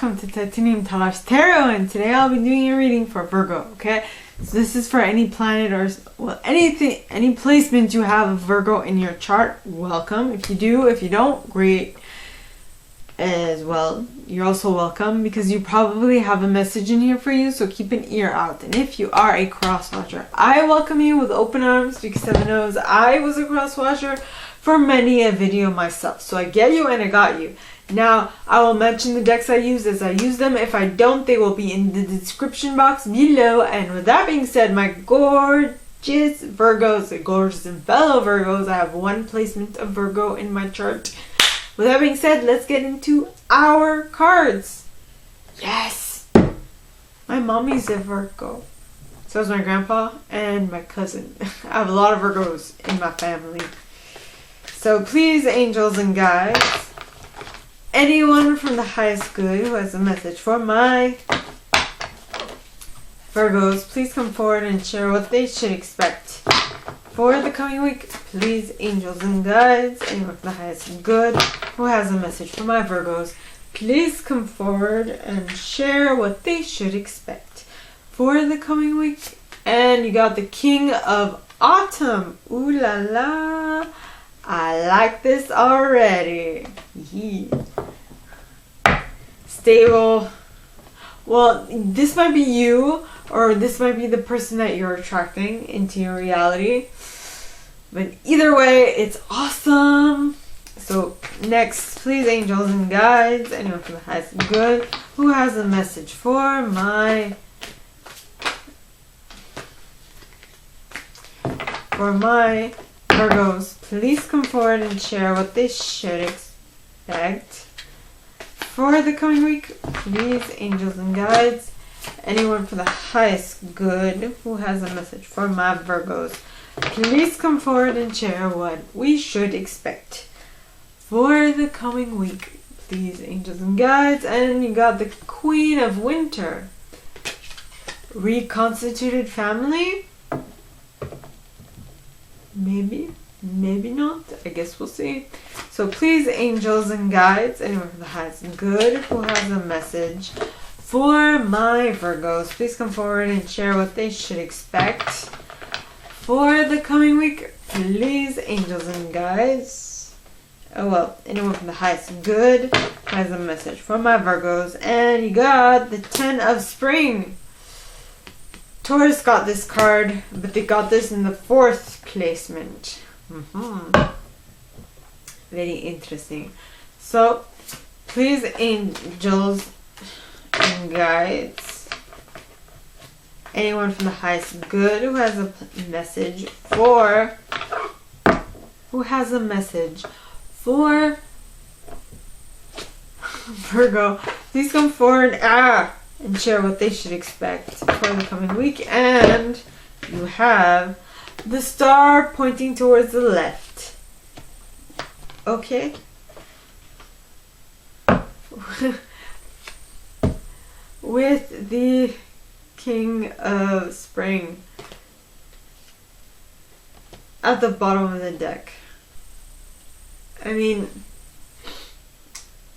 welcome to Titanium Talar's Tarot, and today I'll be doing a reading for Virgo, okay? So this is for any planet or, well, anything, any placement you have of Virgo in your chart, welcome. If you do, if you don't, great as well. You're also welcome because you probably have a message in here for you, so keep an ear out. And if you are a cross-watcher, I welcome you with open arms because Heaven knows I was a cross-watcher for many a video myself. So I get you and I got you. Now, I will mention the decks I use as I use them. If I don't, they will be in the description box below. And with that being said, my gorgeous Virgos, gorgeous and fellow Virgos, I have one placement of Virgo in my chart. With that being said, let's get into our cards. Yes! My mommy's a Virgo. So is my grandpa and my cousin. I have a lot of Virgos in my family. So please, angels and guides, anyone from the highest good who has a message for my Virgos, please come forward and share what they should expect for the coming week. Please, angels and guides, anyone from the highest good who has a message for my Virgos, please come forward and share what they should expect for the coming week. And you got the King of Autumn. Ooh la la. I like this already. Yeah. Stable. Well, this might be you, or this might be the person that you're attracting into your reality. But either way, it's awesome. So next, please, angels and guides, anyone from the highest good who has a message for my Virgos, please come forward and share what they should expect for the coming week. Please, angels and guides, anyone for the highest good who has a message for my Virgos, please come forward and share what we should expect for the coming week. Please, angels and guides. And you got the Queen of Winter. Reconstituted family? Maybe. Maybe not. I guess we'll see. So please, angels and guides, anyone from the highest good who has a message for my Virgos, please come forward and share what they should expect for the coming week. Please, angels and guides. Oh well, anyone from the highest good has a message for my Virgos. And you got the Ten of Spring. Taurus got this card, but they got this in the 4th placement. Very interesting. So, please, angels and guides, anyone from the highest good who has a message for Virgo, please come forward and share what they should expect for the coming week. And you have the star pointing towards the left. Okay. With the King of Spring at the bottom of the deck. I mean,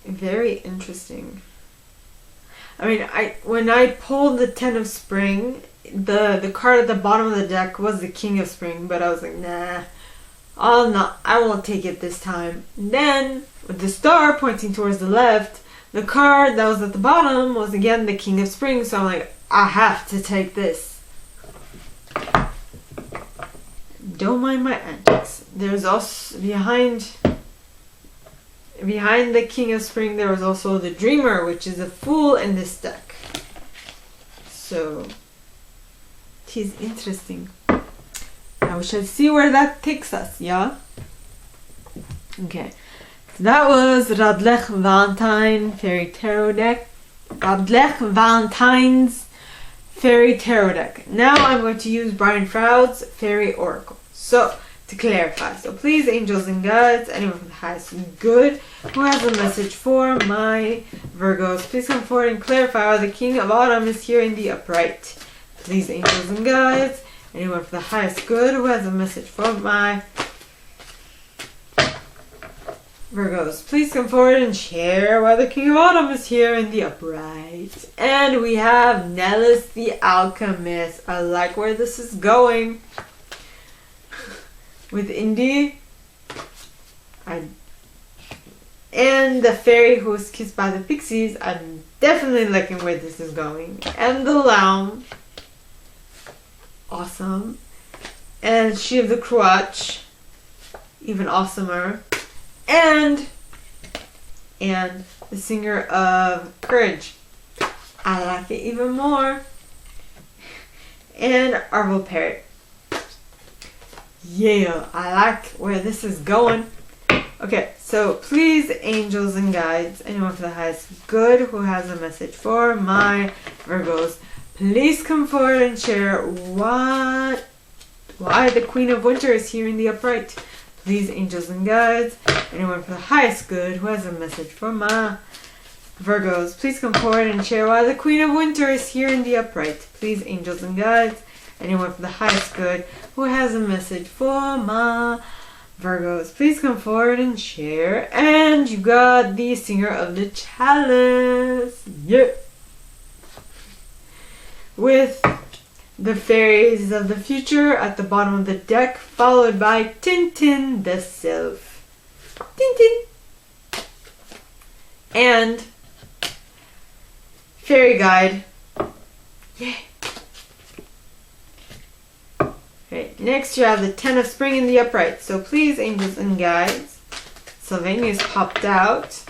very interesting. I mean, when I pulled the Ten of Spring, the card at the bottom of the deck was the King of Spring, but I was like, nah, I won't take it this time. Then, with the star pointing towards the left, the card that was at the bottom was again the King of Spring, so I'm like, I have to take this. Don't mind my antics. There's also, behind the King of Spring, there was also the Dreamer, which is a Fool in this deck. So, it is interesting. Now we shall see where that takes us, yeah? Okay. So that was Radleigh Valentine Fairy Tarot deck. Radleigh Valentine's Fairy Tarot deck. Now I'm going to use Brian Froud's Fairy Oracle. So, to clarify, so please, angels and guides, anyone from the highest good who has a message for my Virgos, please come forward and clarify why the King of Autumn is here in the upright. Please, angels and guides, anyone from the highest good who has a message for my Virgos, please come forward and share why the King of Autumn is here in the upright. And we have Nellis the Alchemist. I like where this is going. With Indy. And the fairy who was kissed by the pixies. I'm definitely liking where this is going. And the Lounge. Awesome. And She of the Crotch. Even awesomer. And the Singer of Courage. I like it even more. And Arvel Parrot. Yeah, I like where this is going. Okay, so please, angels and guides, anyone for the highest good who has a message for my Virgos, please come forward and share why the Queen of Winter is here in the upright. Please, angels and guides, anyone for the highest good who has a message for my Virgos, please come forward and share why the Queen of Winter is here in the upright. Please, angels and guides, anyone for the highest good who has a message for my Virgos, please come forward and share. And you got the Singer of the Chalice. Yeah. With the Fairies of the Future at the bottom of the deck, followed by Tintin the Sylph. Tintin. And Fairy Guide. Yeah. Okay, next you have the Ten of Spring in the upright. So please, angels and guides. Sylvania's popped out.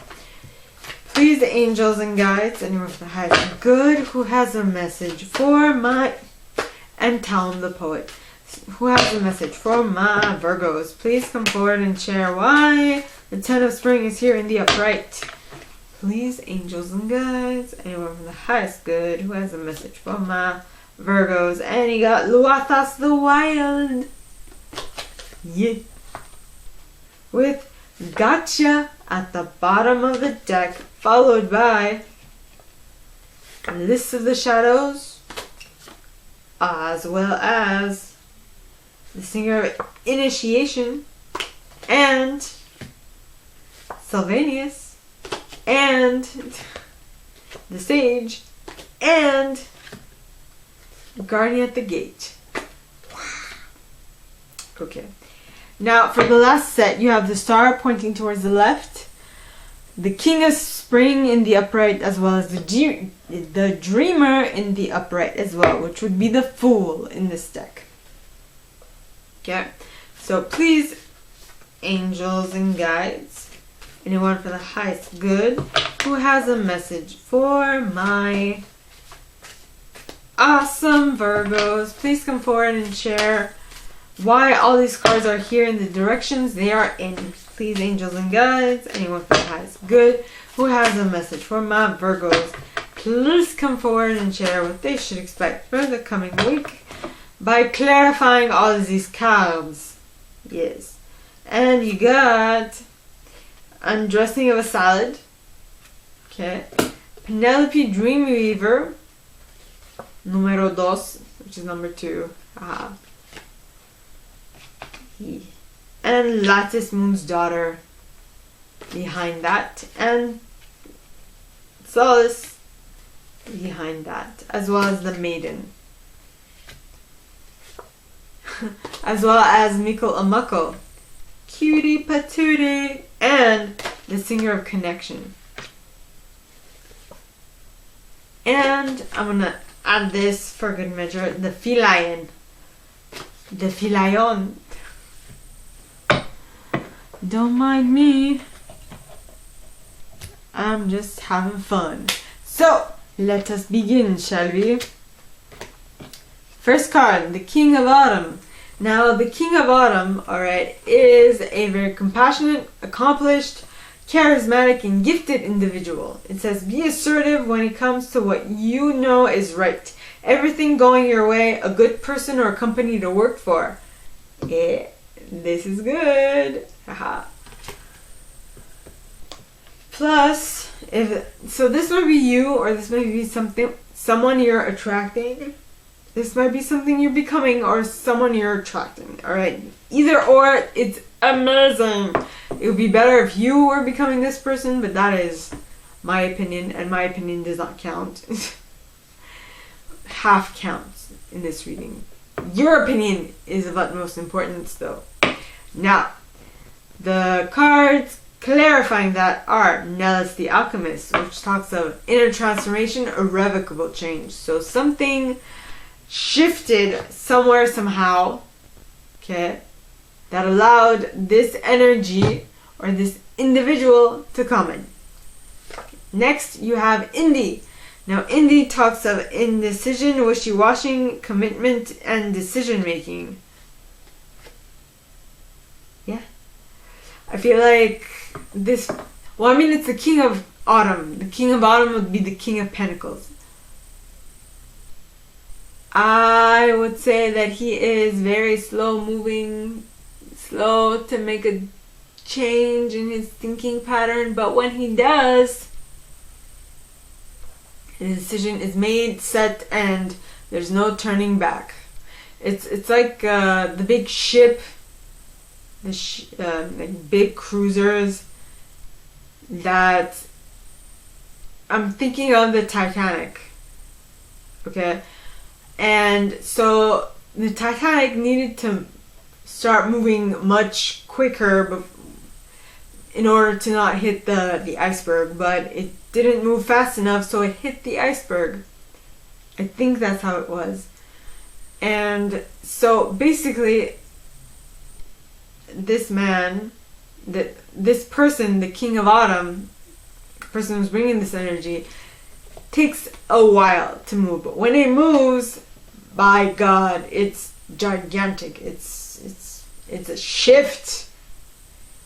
Please, angels and guides, anyone for the highest good who has a message for my... And Talon the Poet, who has a message for my Virgos. Please come forward and share why the Ten of Spring is here in the upright. Please, angels and guides, anyone from the highest good who has a message for my Virgos. And you got Luathas the Wild. Yeah. With Gotcha at the bottom of the deck, followed by List of the Shadows, as well as the Singer of Initiation, and Sylvanius, and the Sage, and Guardian at the Gate. Okay. Now, for the last set, you have the Star pointing towards the left, the King of Spring in the upright, as well as the Dreamer in the upright as well, which would be the Fool in this deck. Okay. So please, angels and guides, anyone for the highest good who has a message for my awesome Virgos, please come forward and share why all these cards are here in the directions they are in. Please, angels and guides, anyone for the highest good who has a message for my Virgos, please come forward and share what they should expect for the coming week by clarifying all of these cards. Yes. And you got Undressing of a Salad. Okay. Penelope Dreamweaver. Numero dos, which is number 2. Aha. And Lattice Moon's Daughter behind that. And Solace behind that. As well as the Maiden. As well as Mikkel Amukkel. Cutie Patootie. And the Singer of Connection. And I'm gonna add this for good measure, the Feline. The Filion. Don't mind me. I'm just having fun. So, let us begin, shall we? First card, the King of Autumn. Now, the King of Autumn, alright, is a very compassionate, accomplished, charismatic, and gifted individual. It says, be assertive when it comes to what you know is right. Everything going your way, a good person or company to work for. Yeah, this is good. Haha. Plus, so this might be you, or this might be someone you're attracting. This might be something you're becoming, or someone you're attracting. All right, either or, it's amazing. It would be better if you were becoming this person, but that is my opinion, and my opinion does not count. Half counts in this reading. Your opinion is of utmost importance, though. Now, the cards clarifying that are Nellis the Alchemist, which talks of inner transformation, irrevocable change. So something shifted somewhere, somehow, okay, that allowed this energy or this individual to come in. Next, you have Indy. Now, Indy talks of indecision, wishy-washy, commitment, and decision-making. Yeah. I feel like this... Well, I mean, it's the King of Autumn. The King of Autumn would be the King of Pentacles. I would say that he is very slow-moving, slow to make a change in his thinking pattern, but when he does... the decision is made, set, and there's no turning back. It's like the big ship, like big cruisers that I'm thinking of the Titanic. Okay, and so the Titanic needed to start moving much quicker in order to not hit the iceberg, but it didn't move fast enough, so it hit the iceberg. I think that's how it was. And so basically, this man, this person, the King of Autumn, the person who's bringing this energy, takes a while to move. But when it moves, by God, it's gigantic. It's a shift,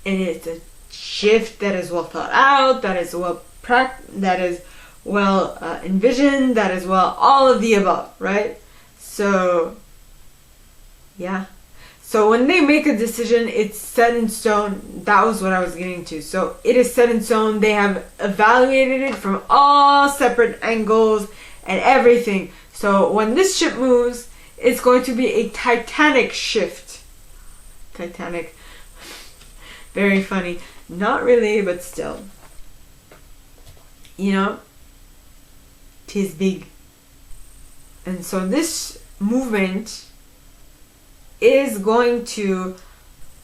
and it's a shift that is well thought out, that is well envisioned, that is well all of the above, right? So yeah, so when they make a decision, it's set in stone. That was what I was getting to. So it is set in stone. They have evaluated it from all separate angles and everything. So when this ship moves, it's going to be a titanic shift. Titanic. Very funny. Not really, but still. You know, 'tis big. And so this movement is going to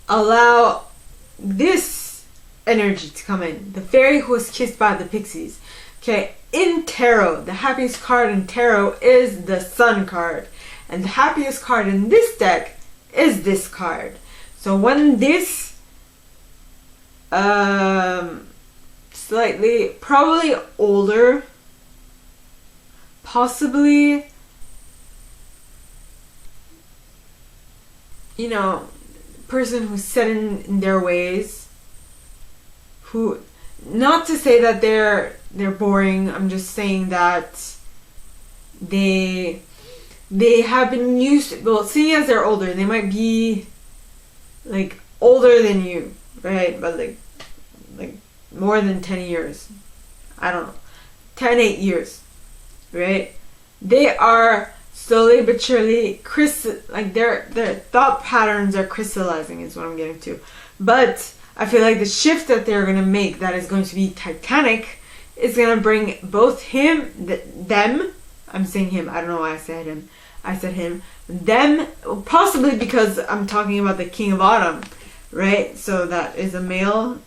allow this energy to come in. The fairy who was kissed by the pixies. Okay, in tarot, the happiest card in tarot is the Sun card. And the happiest card in this deck is this card. So when this slightly, probably older, possibly, you know, person who's set in their ways, who, not to say that they're boring, I'm just saying that they have been used, well, seeing as they're older, they might be like older than you, right? But like more than 10 years. I don't know. 8 years, right? They are slowly but surely their thought patterns are crystallizing is what I'm getting to. But I feel like the shift that they're going to make, that is going to be titanic, is going to bring both them, I'm saying him, I don't know why I said him, I said him, them, possibly because I'm talking about the King of Autumn, right? So that is a male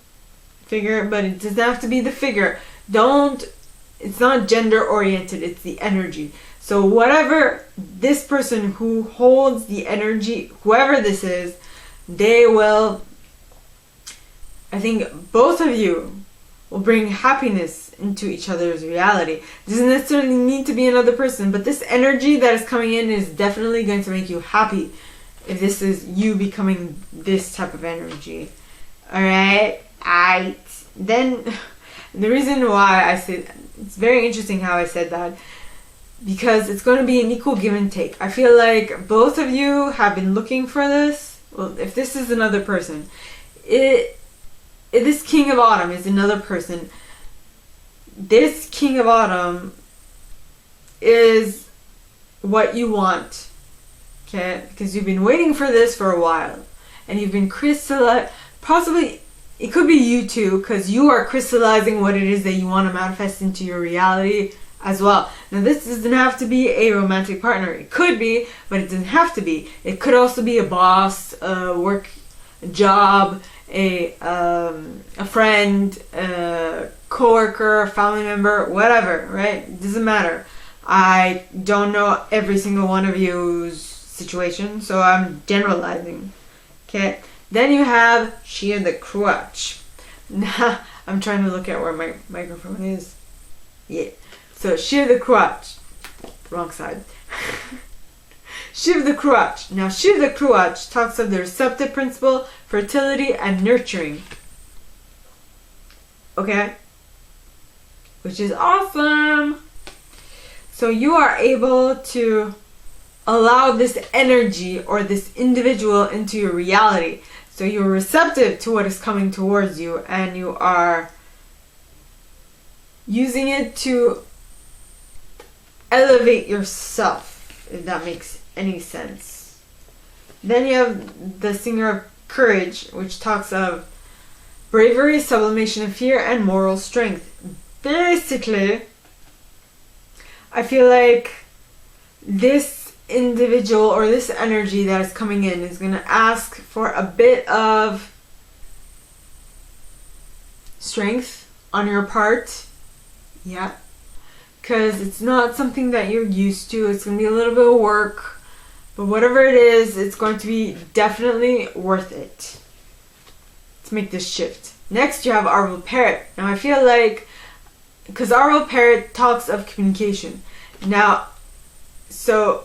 figure, but it doesn't have to be the figure. It's not gender oriented, it's the energy. So whatever this person who holds the energy, whoever this is, they will, I think both of you will bring happiness into each other's reality. It doesn't necessarily need to be another person, but this energy that is coming in is definitely going to make you happy if this is you becoming this type of energy. Alright? Then the reason why I said, it's very interesting how I said that, because it's going to be an equal give and take. I feel like both of you have been looking for this. Well, if this is another person, this King of Autumn is another person. This King of Autumn is what you want, okay? Because you've been waiting for this for a while. and you've been possibly it could be you too, because you are crystallizing what it is that you want to manifest into your reality as well. Now this doesn't have to be a romantic partner. It could be, but it doesn't have to be. It could also be a boss, a work job, a friend, a coworker, a family member, whatever, right? It doesn't matter. I don't know every single one of you's situation, so I'm generalizing. Okay. Then you have Shia the Crutch. Now I'm trying to look at where my microphone is. Yeah. So Shia the Crutch. Wrong side. Shiv the Crutch. Now Shiv the Crutch talks of the receptive principle, fertility, and nurturing. Okay? Which is awesome. So you are able to allow this energy or this individual into your reality. So you're receptive to what is coming towards you, and you are using it to elevate yourself, if that makes any sense. Then you have the Singer of Courage, which talks of bravery, sublimation of fear, and moral strength. Basically, I feel like this individual or this energy that is coming in is going to ask for a bit of strength on your part. Yeah. Because it's not something that you're used to. It's going to be a little bit of work. But whatever it is, it's going to be definitely worth it to make this shift. Next, you have Arval Parrot. Now, I feel like, because Arval Parrot talks of communication. Now, so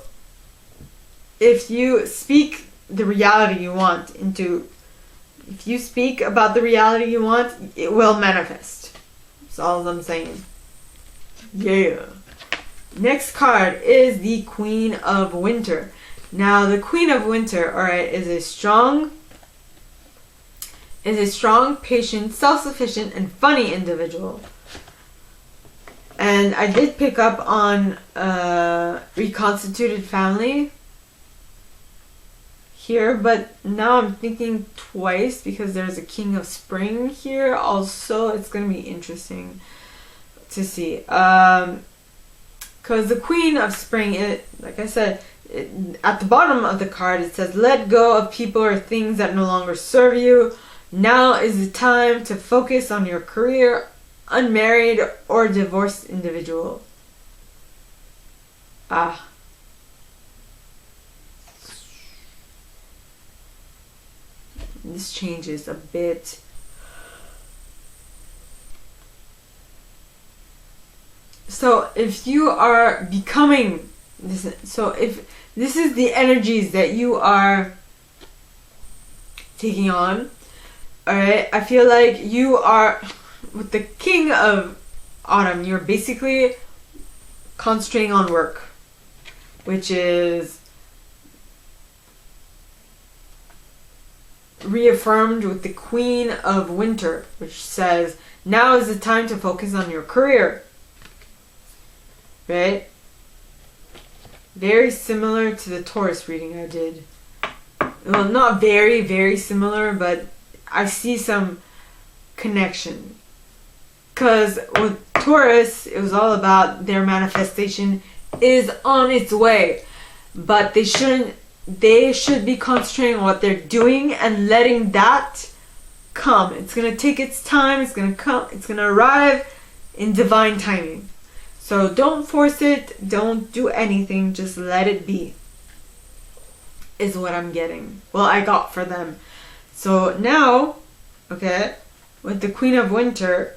if you speak the reality you want if you speak about the reality you want, it will manifest. That's all I'm saying. Yeah. Next card is the Queen of Winter. Now, the Queen of Winter, alright, is a strong, patient, self-sufficient, and funny individual. And I did pick up on reconstituted family here, but now I'm thinking twice because there's a King of Spring here also. It's going to be interesting to see. Because the Queen of Spring, like I said, at the bottom of the card it says, let go of people or things that no longer serve you. Now is the time to focus on your career, unmarried or divorced individual. This changes a bit. So if you are becoming this, so if this is the energies that you are taking on, alright, I feel like you are, with the King of Autumn, you're basically concentrating on work, which is reaffirmed with the Queen of Winter, which says, now is the time to focus on your career. Right? Very similar to the Taurus reading I did. Well, not very, very similar, but I see some connection. Because with Taurus, it was all about their manifestation is on its way. But they should be concentrating on what they're doing and letting that come. It's going to take its time. It's going to come. It's going to arrive in divine timing. So don't force it. Don't do anything. Just let it be. Is what I'm getting. Well, I got for them. So now, okay, with the Queen of Winter,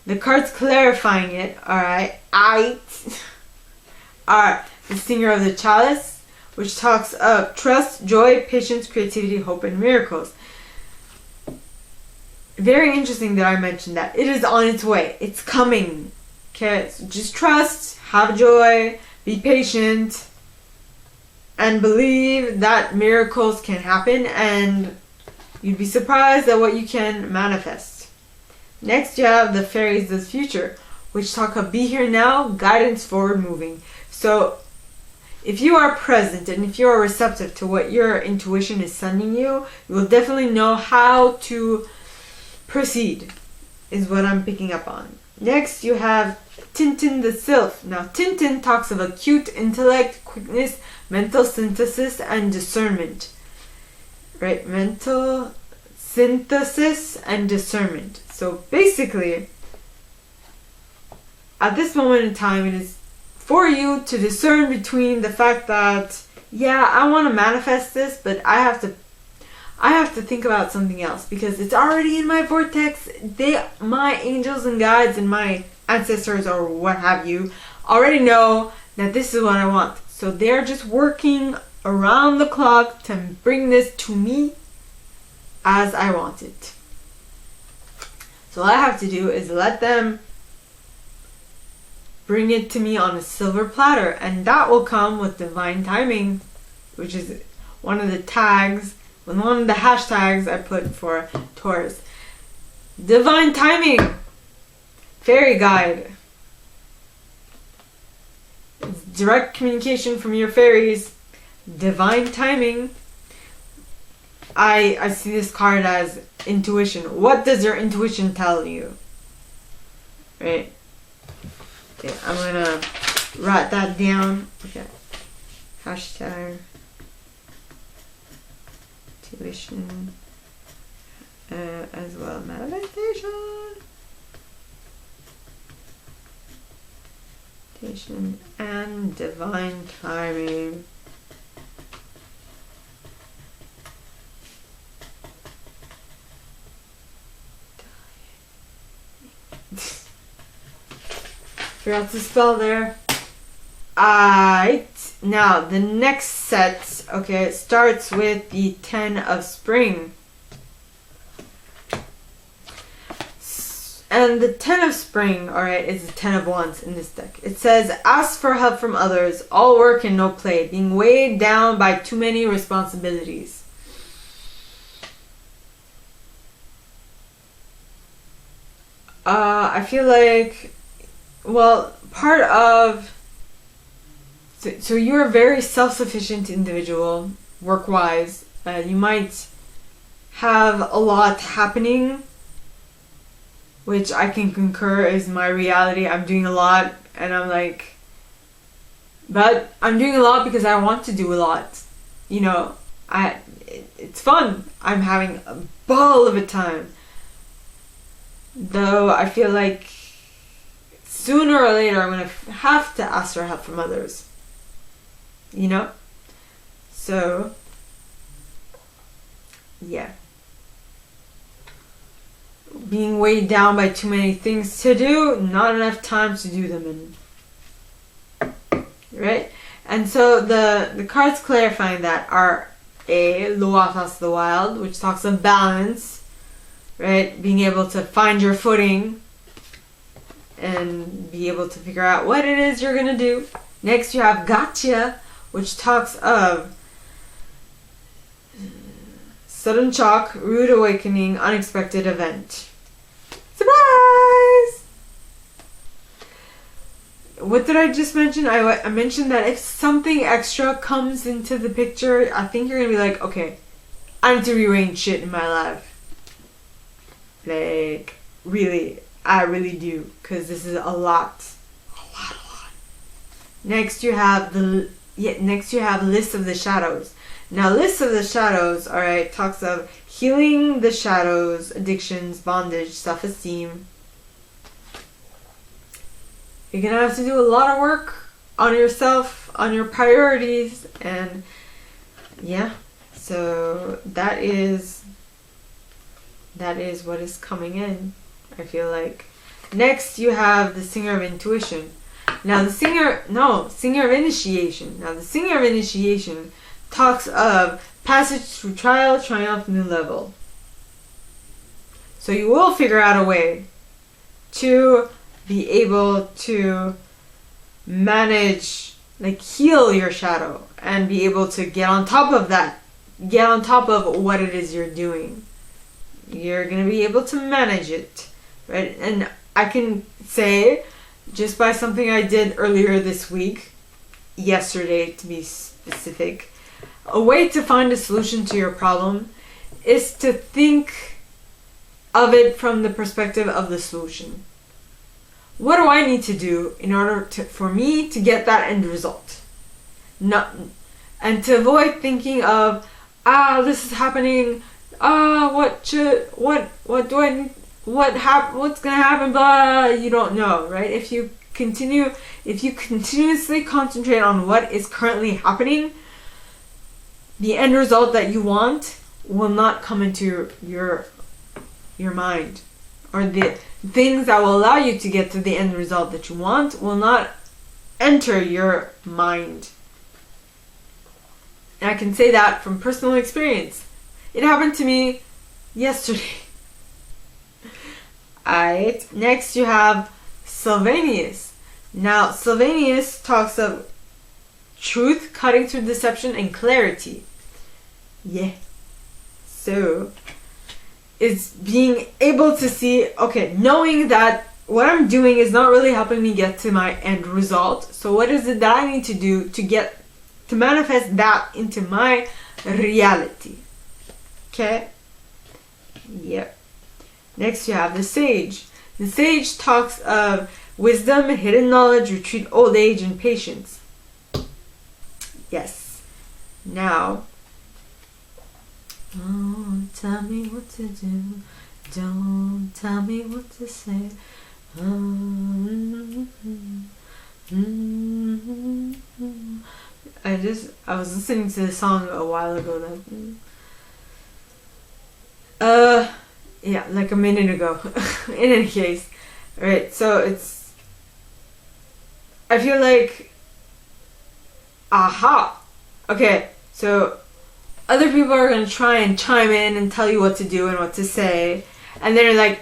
the cards clarifying it, alright, are the Singer of the Chalice, which talks of trust, joy, patience, creativity, hope, and miracles. Very interesting that I mentioned that. It is on its way. It's coming. Okay, so just trust, have joy, be patient, and believe that miracles can happen, and you'd be surprised at what you can manifest. Next, you have the Fairies of the Future, which talk of be here now, guidance forward moving. So if you are present and if you are receptive to what your intuition is sending you, you will definitely know how to proceed, is what I'm picking up on. Next, you have Tintin the Sylph. Now, Tintin talks of acute intellect, quickness, mental synthesis, and discernment. Right? Mental synthesis and discernment. So basically, at this moment in time, it is for you to discern between the fact that, yeah, I want to manifest this, but I have to think about something else because it's already in my vortex. My angels and guides and my ancestors or what have you already know that this is what I want. So they're just working around the clock to bring this to me as I want it. So all I have to do is let them bring it to me on a silver platter, and that will come with divine timing, which is one of the hashtags I put for Taurus. Divine timing, fairy guide. It's direct communication from your fairies. Divine timing. I see this card as intuition. What does your intuition tell you? Right? Okay, I'm gonna write that down. Okay. Hashtag intuition as well. Manifestation. And divine timing. Forgot to spell there. Alright. Now, the next set, okay, it starts with the 10 of Spring. And the 10 of Spring, alright, is the 10 of Wands in this deck. It says, ask for help from others, all work and no play, being weighed down by too many responsibilities. I feel like, well, part of, so you're a very self-sufficient individual, work-wise. You might have a lot happening, which I can concur is my reality. I'm doing a lot, and I'm like, but I'm doing a lot because I want to do a lot. You know, it's fun. I'm having a ball of a time. Though I feel like sooner or later I'm going to have to ask for help from others. You know? So, yeah. Being weighed down by too many things to do, not enough time to do them in. Right? And so the cards clarifying that are L'Oasis of the Wild, which talks of balance. Right? Being able to find your footing and be able to figure out what it is you're going to do. Next you have Gotcha, which talks of sudden shock, rude awakening, unexpected event. Surprise! What did I just mention? I mentioned that if something extra comes into the picture, I think you're going to be like, okay, I need to rearrange shit in my life. Like, really, I really do, because this is a lot. Next you have List of the Shadows. Now, List of the Shadows, alright, talks of healing the shadows, addictions, bondage, self-esteem. You're gonna have to do a lot of work on yourself, on your priorities, and yeah, so that is what is coming in, I feel like. Next, you have the Singer of Intuition. Now, Singer of Initiation. Now, the Singer of Initiation talks of passage through trial, triumph, new level. So you will figure out a way to be able to manage, like, heal your shadow and be able to get on top of that. Get on top of what it is you're doing. You're going to be able to manage it, right? And I can say, just by something I did earlier this week, yesterday to be specific. A way to find a solution to your problem is to think of it from the perspective of the solution. What do I need to do in order for me to get that end result? And to avoid thinking of, this is happening, what's gonna happen, blah, you don't know, right? If you continuously concentrate on what is currently happening, the end result that you want will not come into your mind, or the things that will allow you to get to the end result that you want will not enter your mind. And I can say that from personal experience. It happened to me yesterday. Alright, next you have Sylvanus. Now, Sylvanus talks of truth cutting through deception and clarity. Yeah. So, it's being able to see, okay, knowing that what I'm doing is not really helping me get to my end result. So what is it that I need to do to manifest that into my reality? Okay? Yep. Next you have the sage. The sage talks of wisdom, hidden knowledge, retreat, old age, and patience. Yes. Now, don't tell me what to do. Don't tell me what to say. I was listening to the song a while ago. Yeah, like a minute ago. In any case, right? So I feel like, okay, so other people are going to try and chime in and tell you what to do and what to say. And they're like,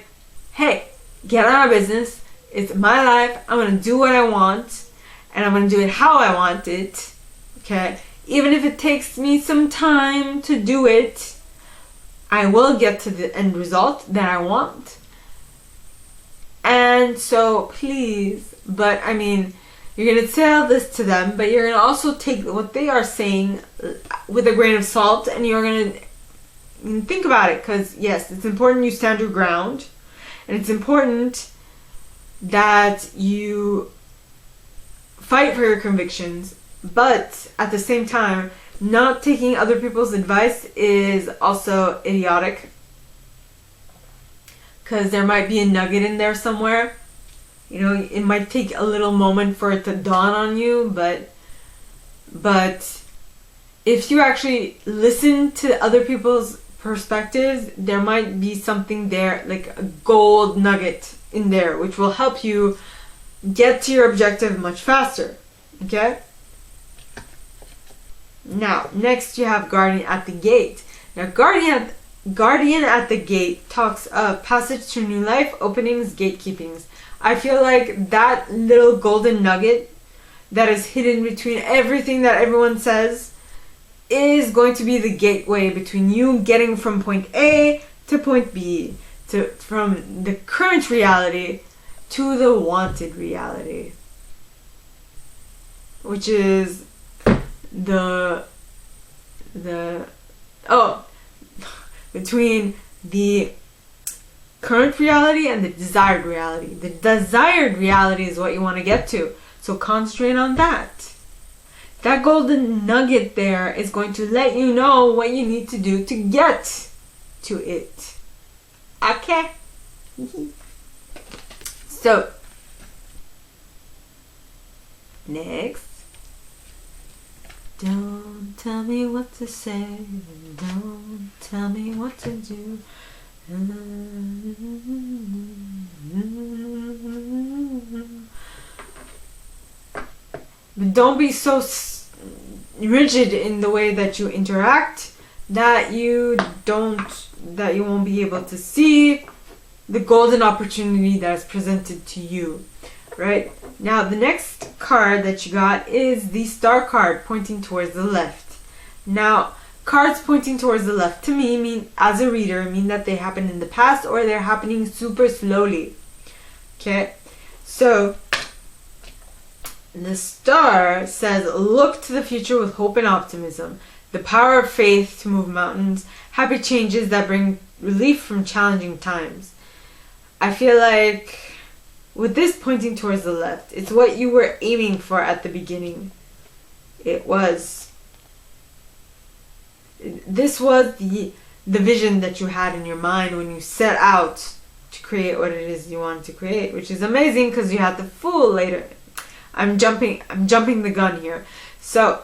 hey, get out of my business. It's my life. I'm going to do what I want. And I'm going to do it how I want it. Okay? Even if it takes me some time to do it, I will get to the end result that I want. And so, please, but I mean, you're going to tell this to them, but you're going to also take what they are saying with a grain of salt, and you're going to think about it, because yes, it's important you stand your ground, and it's important that you fight for your convictions, but at the same time, not taking other people's advice is also idiotic, because there might be a nugget in there somewhere. You know, it might take a little moment for it to dawn on you, but if you actually listen to other people's perspectives, there might be something there, like a gold nugget in there, which will help you get to your objective much faster. Okay? Now, next you have Guardian at the Gate. Now, Guardian at the Gate talks of passage to new life, openings, gatekeepings. I feel like that little golden nugget that is hidden between everything that everyone says is going to be the gateway between you getting from point A to point B, from the current reality to the wanted reality, which is between the current reality and the desired reality. The desired reality is what you want to get to, so concentrate on that. That golden nugget there is going to let you know what you need to do to get to it. Okay? So, next. Don't tell me what to say. Don't tell me what to do. But don't be so rigid in the way that you interact that you won't be able to see the golden opportunity that is presented to you. Right? Now, the next card that you got is the Star card pointing towards the left. Now, cards pointing towards the left to me mean, as a reader, mean that they happen in the past or they're happening super slowly. Okay? So, The star says, look to the future with hope and optimism. The power of faith to move mountains. Happy changes that bring relief from challenging times. I feel like with this pointing towards the left, it's what you were aiming for at the beginning. This was the vision that you had in your mind when you set out to create what it is you wanted to create, which is amazing because you had the Fool later. I'm jumping the gun here. So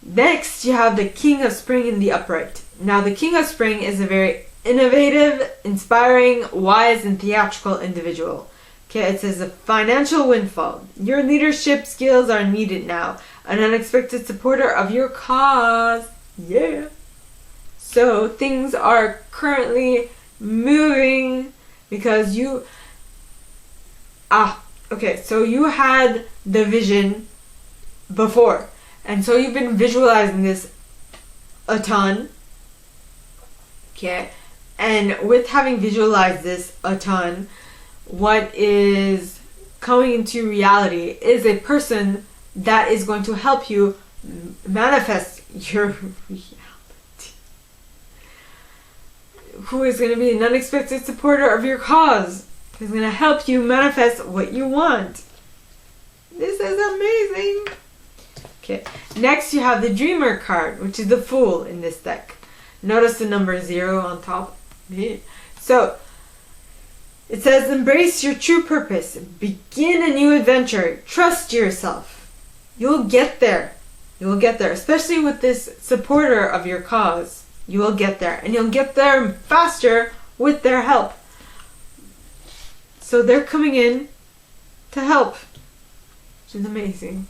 next you have the King of Spring in the upright. Now the King of Spring is a very innovative, inspiring, wise, and theatrical individual. Okay, it says a financial windfall. Your leadership skills are needed now. An unexpected supporter of your cause. Yeah. So things are currently moving because you... Okay, so you had the vision before. And so you've been visualizing this a ton. Okay. And with having visualized this a ton, what is coming into reality is a person that is going to help you manifest your reality. Who is going to be an unexpected supporter of your cause. Who's going to help you manifest what you want. This is amazing. Okay, next you have the Dreamer card, which is the Fool in this deck. Notice the number 0 on top. So, it says, embrace your true purpose. Begin a new adventure. Trust yourself. You'll get there. You will get there. Especially with this supporter of your cause. You will get there. And you'll get there faster with their help. So they're coming in to help. Which is amazing.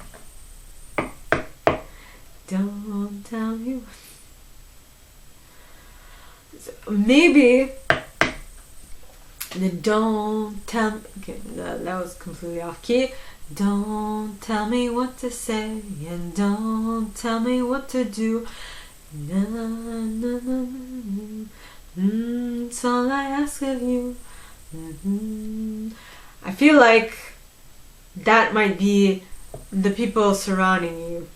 Don't tell me what. So maybe the don't tell me. Okay, that was completely off key. Don't tell me what to say and don't tell me what to do. Na, na, na, na, na. It's all I ask of you. I feel like that might be the people surrounding you.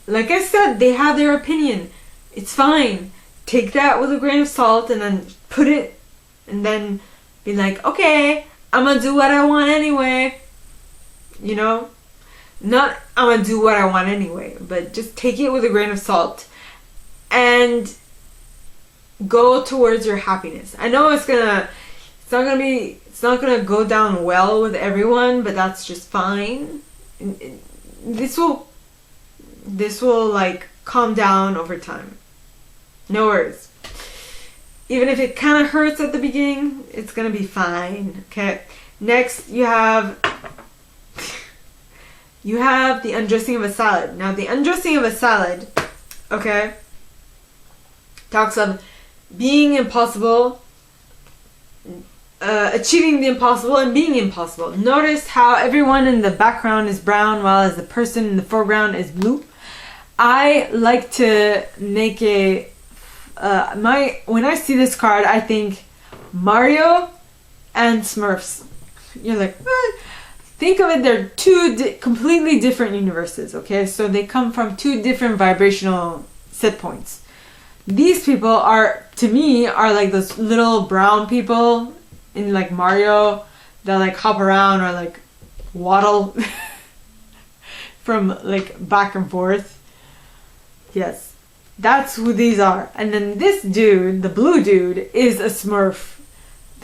Like I said, they have their opinion. It's fine. Take that with a grain of salt and then put it and then be like, okay, I'm gonna do what I want anyway. You know? Not I'm gonna do what I want anyway, but just take it with a grain of salt and go towards your happiness. I know it's not gonna go down well with everyone, but that's just fine. This will like calm down over time. No worries. Even if it kind of hurts at the beginning, it's gonna be fine. Okay. Next, you have the undressing of a salad. Now, the undressing of a salad, okay, talks of being impossible, achieving the impossible, and being impossible. Notice how everyone in the background is brown, while as the person in the foreground is blue. I like to make when I see this card, I think Mario and Smurfs. You're like, what? Think of it, they're two completely different universes, okay? So they come from two different vibrational set points. These people are, to me, are like those little brown people in like Mario that like hop around or like waddle from like back and forth. Yes, that's who these are. And then this dude, the blue dude, is a Smurf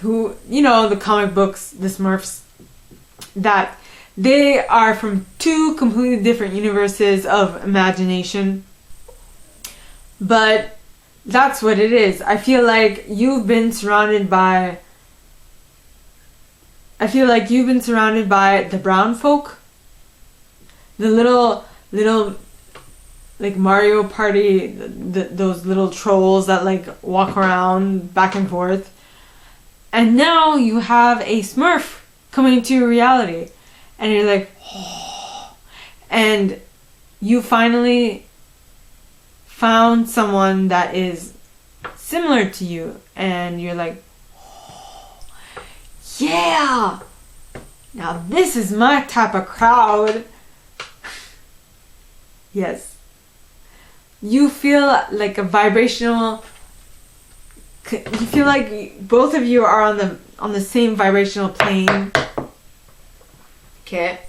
who, you know, the comic books, the Smurfs, that they are from two completely different universes of imagination. But that's what it is. I feel like you've been surrounded by the brown folk. The little like Mario Party, those little trolls that like walk around back and forth. And now you have a Smurf coming to your reality. And you're like, oh. And you finally found someone that is similar to you. And you're like, oh, yeah. Now this is my type of crowd. Yes. You feel like a vibrational, you feel like both of you are on the same vibrational plane. Okay,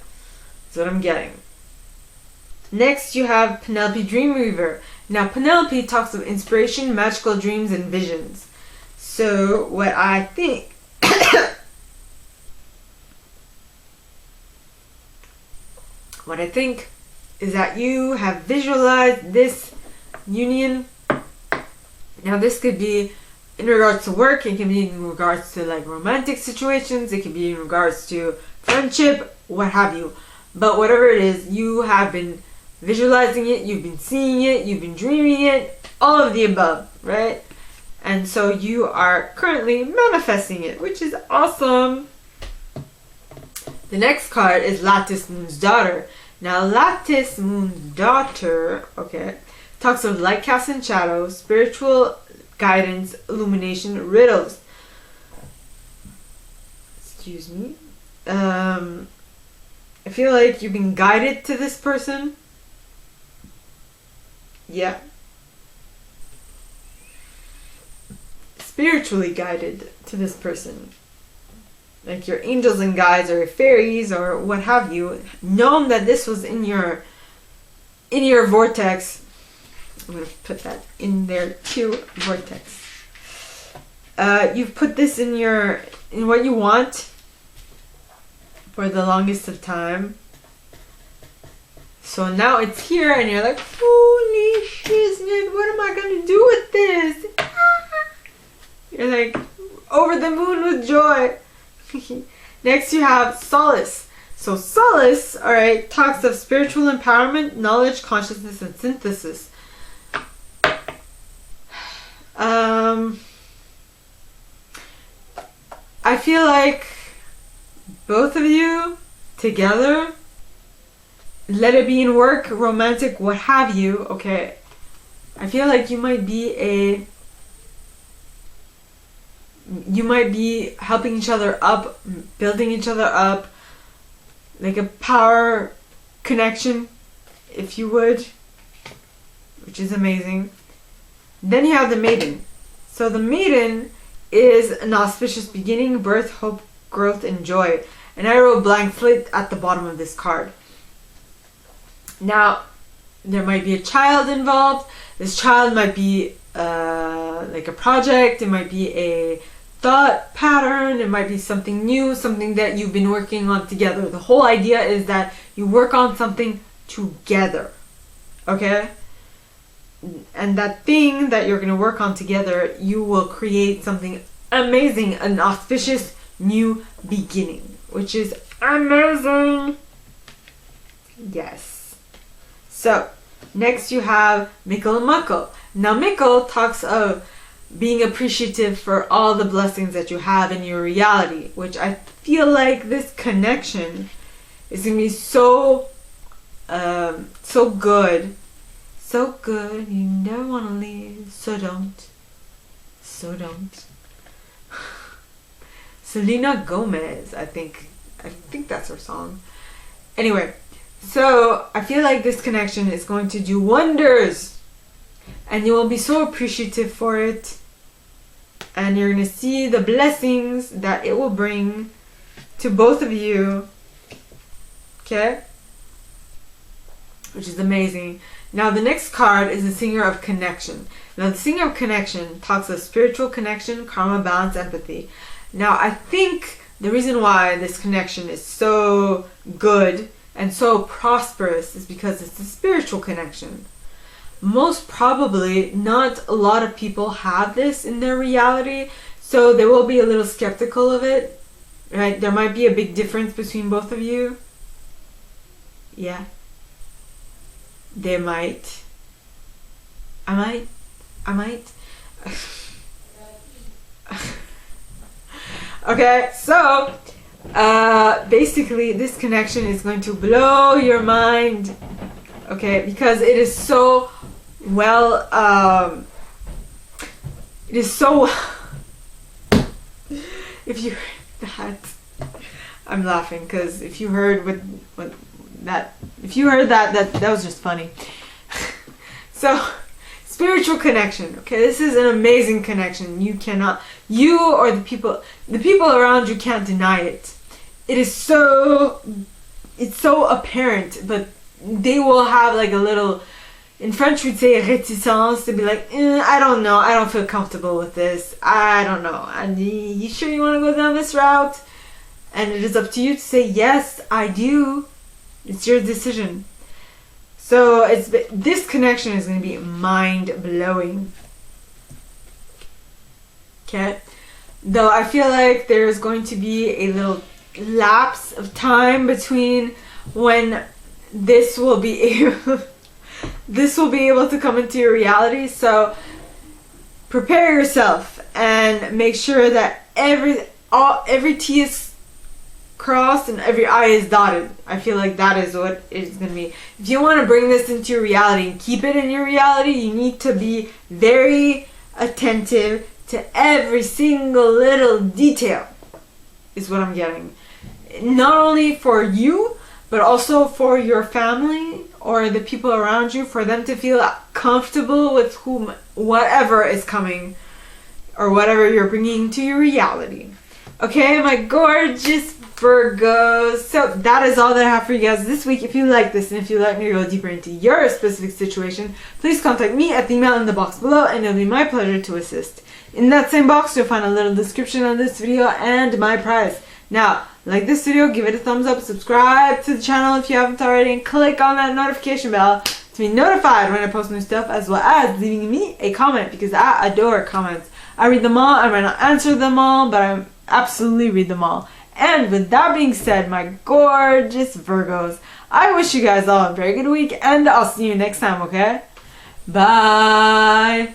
that's what I'm getting. Next you have Penelope Dreamweaver. Now Penelope talks of inspiration, magical dreams, and visions. So what I think what I think is that you have visualized this union. Now this could be in regards to work, it can be in regards to like romantic situations, it can be in regards to friendship, what have you. But whatever it is, you have been visualizing it, you've been seeing it, you've been dreaming it, all of the above, right? And so you are currently manifesting it, which is awesome. The next card is Lattice Moon's Daughter. Now Lattice Moon's Daughter, okay, talks of light cast and shadow, spiritual guidance, illumination, riddles. Excuse me. I feel like you've been guided to this person. Yeah. Spiritually guided to this person. Like your angels and guides or your fairies or what have you. Known that this was in your vortex. I'm going to put that in there too. Vortex. You've put this in what you want for the longest of time. So now it's here and you're like, holy shiznit, what am I going to do with this? You're like over the moon with joy. Next you have Solace. So Solace, alright, talks of spiritual empowerment, knowledge, consciousness, and synthesis. I feel like both of you together, let it be in work, romantic, what have you, okay, I feel like you might be helping each other up, building each other up, like a power connection, if you would, which is amazing. Then you have the Maiden. So the Maiden is an auspicious beginning, birth, hope, growth, and joy. And I wrote blank slate at the bottom of this card. Now, there might be a child involved. This child might be like a project. It might be a thought pattern. It might be something new, something that you've been working on together. The whole idea is that you work on something together. Okay? And that thing that you're going to work on together, you will create something amazing, an auspicious new beginning, which is amazing. Yes. So, next you have Mikkel and Muckle. Now, Mikkel talks of being appreciative for all the blessings that you have in your reality, which I feel like this connection is going to be so good. So good, you never want to leave, so don't. So don't. Selena Gomez, I think that's her song. Anyway, so I feel like this connection is going to do wonders. And you will be so appreciative for it. And you're going to see the blessings that it will bring to both of you. Okay? Which is amazing. Now the next card is the Singer of Connection. Now the Singer of Connection talks of spiritual connection, karma, balance, empathy. Now I think the reason why this connection is so good and so prosperous is because it's a spiritual connection. Most probably not a lot of people have this in their reality, so they will be a little skeptical of it, right? There might be a big difference between both of you. Yeah. They might. I might. Okay, so basically this connection is going to blow your mind. Okay, because it is so well, it is so, if you heard that, I'm laughing because if you heard that was just funny. So, spiritual connection. Okay, this is an amazing connection. You or the people around you can't deny it. It's so apparent, but they will have like a little, in French we'd say réticence, to be like, I don't know, I don't feel comfortable with this, I don't know, and you sure you want to go down this route? And it is up to you to say, yes, I do. It's your decision. So this connection is going to be mind-blowing. Okay? Though I feel like there's going to be a little lapse of time between when this will be able to come into your reality. So prepare yourself and make sure that every T is crossed and every I is dotted. I feel like that is what it's going to be. If you want to bring this into your reality and keep it in your reality, you need to be very attentive to every single little detail, is what I'm getting. Not only for you, but also for your family or the people around you, for them to feel comfortable with whatever is coming or whatever you're bringing to your reality. Okay, my gorgeous Virgos. So that is all that I have for you guys this week. If you like this and if you'd like me to go deeper into your specific situation, please contact me at the email in the box below and it'll be my pleasure to assist. In that same box, you'll find a little description on this video and my prize. Now, like this video, give it a thumbs up, subscribe to the channel if you haven't already, and click on that notification bell to be notified when I post new stuff, as well as leaving me a comment, because I adore comments. I read them all. I might not answer them all, but I absolutely read them all. And with that being said, my gorgeous Virgos, I wish you guys all a very good week, and I'll see you next time, okay? Bye!